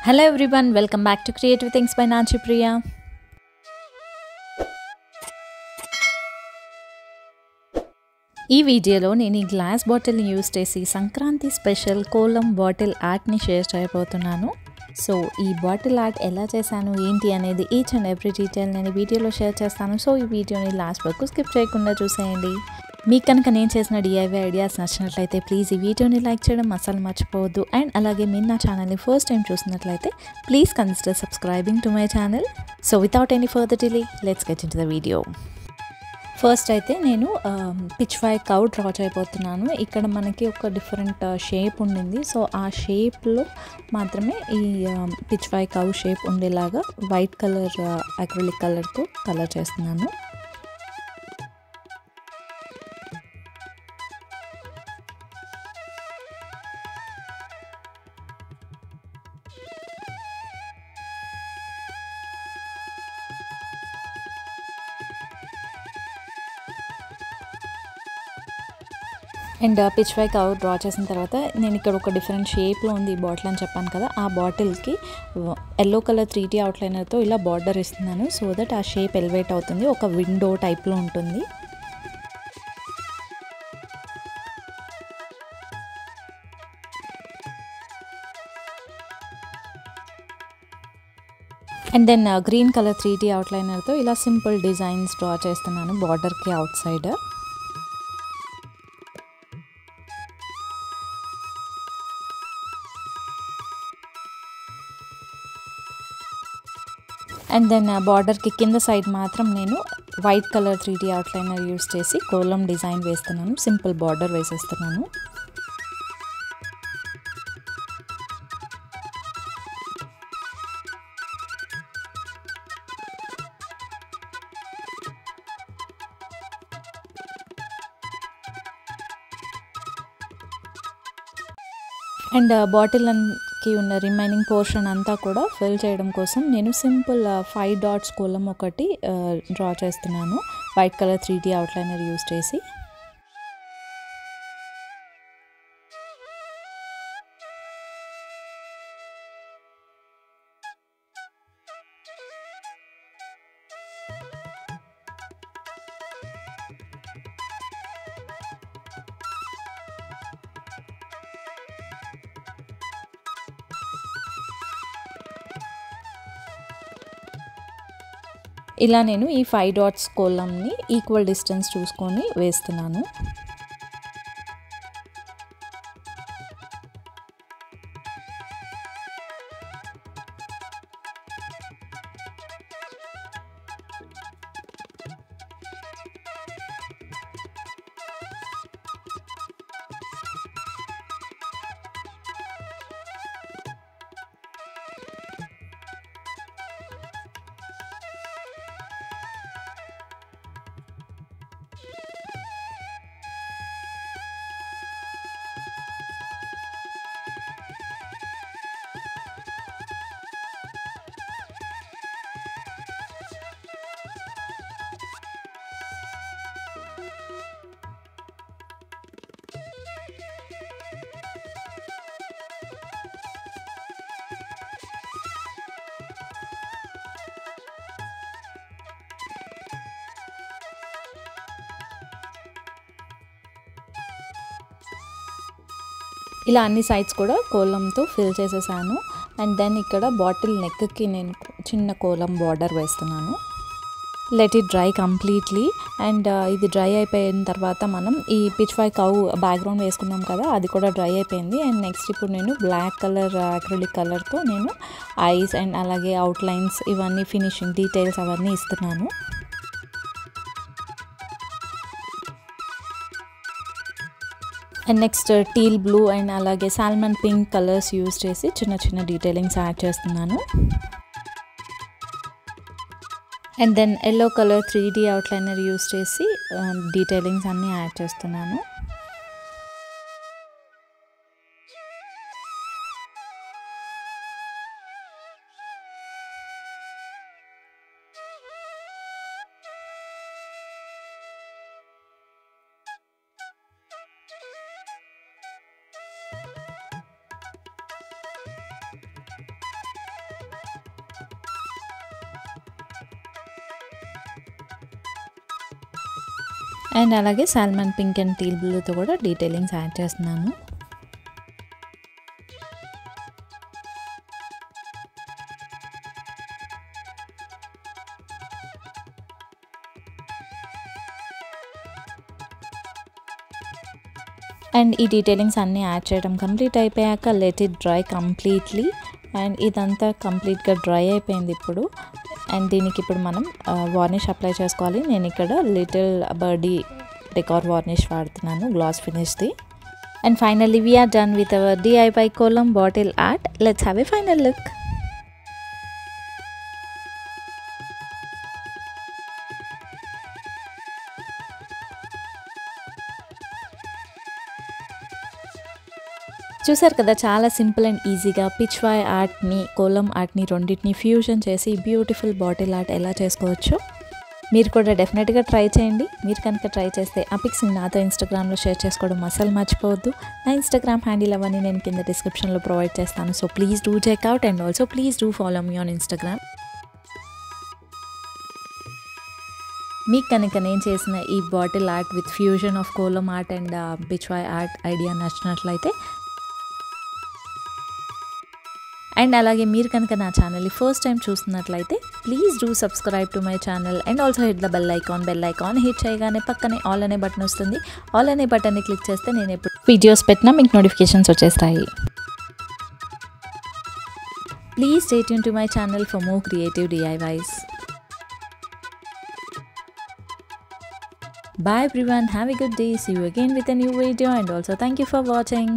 Hello everyone, welcome back to Creative Things by Nanchi Priya. ఈ వీడియోలో నేను ఈ గ్లాస్ బాటిల్ని యూస్ చేసి సంక్రాంతి స్పెషల్ కోలం బాటిల్ ఆర్ట్ని షేర్ చేయబోతున్నాను. సో ఈ బాటిల్ ఆర్ట్ ఎలా చేశాను ఏంటి అనేది ఈచ్ అండ్ ఎవ్రీ డీటెయిల్ నేను వీడియోలో షేర్ చేస్తాను. సో ఈ వీడియోని లాస్ట్ వరకు స్కిప్ చేయకుండా చూసేయండి. మీకు కనుక నేను చేసిన DIY ఐడియాస్ నచ్చినట్లయితే ప్లీజ్ ఈ వీడియోని లైక్ చేయడం అసలు మర్చిపోవద్దు. అండ్ అలాగే మీరు నా ఛానల్ని ఫస్ట్ టైం చూసినట్లయితే please consider subscribing to my channel. So without any further delay let's get into the video. First అయితే నేను పిచ్ వై కౌ డ్రా చేయబోతున్నాను. ఇక్కడ మనకి ఒక డిఫరెంట్ షేప్ ఉండింది. సో ఆ షేప్లో మాత్రమే ఈ పిచ్ వై కౌ షేప్ ఉండేలాగా వైట్ కలర్ అక్రిలిక్ కలర్తో కలర్ చేస్తున్నాను. And Pichwai cow draw చేసిన తర్వాత నేను ఇక్కడ ఒక డిఫరెంట్ షేప్లో ఉంది ఈ బాటిల్ అని చెప్పాను కదా, ఆ బాటిల్కి ఎల్లో కలర్ 3D అవుట్లైనర్తో ఇలా బార్డర్ ఇస్తున్నాను. సో దట్ ఆ షేప్ ఎలివేట్ అవుతుంది, ఒక విండో టైప్లో ఉంటుంది. And then green colour 3D అవుట్లైనర్తో ఇలా సింపుల్ డిజైన్స్ డ్రా చేస్తున్నాను బార్డర్కి అవుట్ సైడ్. అండ్ దెన్ బార్డర్కి కింద సైడ్ మాత్రం నేను white colour 3D outliner use చేసి కోలం డిజైన్ వేస్తున్నాను, సింపుల్ బార్డర్ వేసేస్తున్నాను. అండ్ బాటిల్కి ఉన్న రిమైనింగ్ పోర్షన్ అంతా కూడా ఫిల్ చేయడం కోసం నేను సింపుల్ 5 డాట్స్ కోలం ఒకటి డ్రా చేస్తున్నాను white colour 3D outliner use చేసి. ఇలా నేను ఈ 5 డాట్స్ కోలంని ఈక్వల్ డిస్టెన్స్ చూసుకొని వేస్తున్నాను. ఇలా అన్ని సైడ్స్ కూడా కోలంతో ఫిల్ చేసేసాను. అండ్ దెన్ ఇక్కడ బాటిల్ నెక్కి నేను చిన్న కోలం బార్డర్ వేస్తున్నాను. Let it dry completely. And ఇది డ్రై అయిపోయిన తర్వాత మనం ఈ పిచ్ వై కౌ బ్యాక్గ్రౌండ్ వేసుకున్నాం కదా, అది కూడా డ్రై అయిపోయింది. అండ్ నెక్స్ట్ ఇప్పుడు నేను బ్లాక్ కలర్ అక్రిలిక్ కలర్తో నేను ఐస్ అండ్ అలాగే అవుట్లైన్స్ ఇవన్నీ ఫినిషింగ్ డీటెయిల్స్ అవన్నీ ఇస్తున్నాను. And next teal blue and అలాగే సాల్మన్ పింక్ కలర్స్ యూస్ చేసి చిన్న చిన్న డీటెయిలింగ్స్ యాడ్ చేస్తున్నాను. And then yellow colour 3D outliner use చేసి డీటెయిలింగ్స్ అన్నీ యాడ్ చేస్తున్నాను. అండ్ అలాగే సాల్మన్ పింక్ అండ్ టీల్ బ్లూతో కూడా డీటెయిలింగ్స్ యాడ్ చేస్తున్నాను. అండ్ ఈ డీటెయిలింగ్స్ అన్నీ యాడ్ చేయడం కంప్లీట్ అయిపోయాక let it dry completely. And ఇదంతా కంప్లీట్గా డ్రై అయిపోయింది ఇప్పుడు. అండ్ దీనికి ఇప్పుడు మనం వార్నిష్ అప్లై చేసుకోవాలి. నేను ఇక్కడ లిటిల్ బర్డీ డెకార్ వార్నిష్ వాడుతున్నాను, గ్లాస్ ఫినిష్ది. And finally we're done with our DIY kolam bottle art. Let's have a final look. చూసారు కదా, చాలా సింపుల్ అండ్ ఈజీగా పిచ్వాయ్ ఆర్ట్ని, కోలం ఆర్ట్ని రెండింటిని ఫ్యూజన్ చేసి బ్యూటిఫుల్ బాటిల్ ఆర్ట్ ఎలా చేసుకోవచ్చో మీరు కూడా డెఫినెట్గా ట్రై చేయండి. మీరు కనుక ట్రై చేస్తే ఆ పిక్స్ని నాతో ఇన్స్టాగ్రామ్లో షేర్ చేసుకోవడం అసలు మర్చిపోవద్దు. నా ఇన్స్టాగ్రామ్ హ్యాండిల్ అవన్నీ నేను కింద డిస్క్రిప్షన్లో ప్రొవైడ్ చేస్తాను. So please do checkout and also please do follow me on Instagram. మీకు కనుక నేను చేసిన ఈ bottle art with fusion of kolam art and Pichwai art idea నచ్చినట్లయితే, అండ్ అలాగే మీరు కనుక నా ఛానల్ని ఫస్ట్ టైం చూస్తున్నట్లయితే please do subscribe to my channel and also hit the bell icon hit చేయగానే పక్కనే ఆల్ అనే బటన్ వస్తుంది. ఆల్ అనే బటన్ని క్లిక్ చేస్తే నేను ఎప్పుడు వీడియోస్ పెట్టినా మీకు నోటిఫికేషన్స్ వచ్చేస్తాయి. Please stay tune to my channel for more creative DIYs. Bye everyone, have a good day. See you again with a new video and also thank you for watching.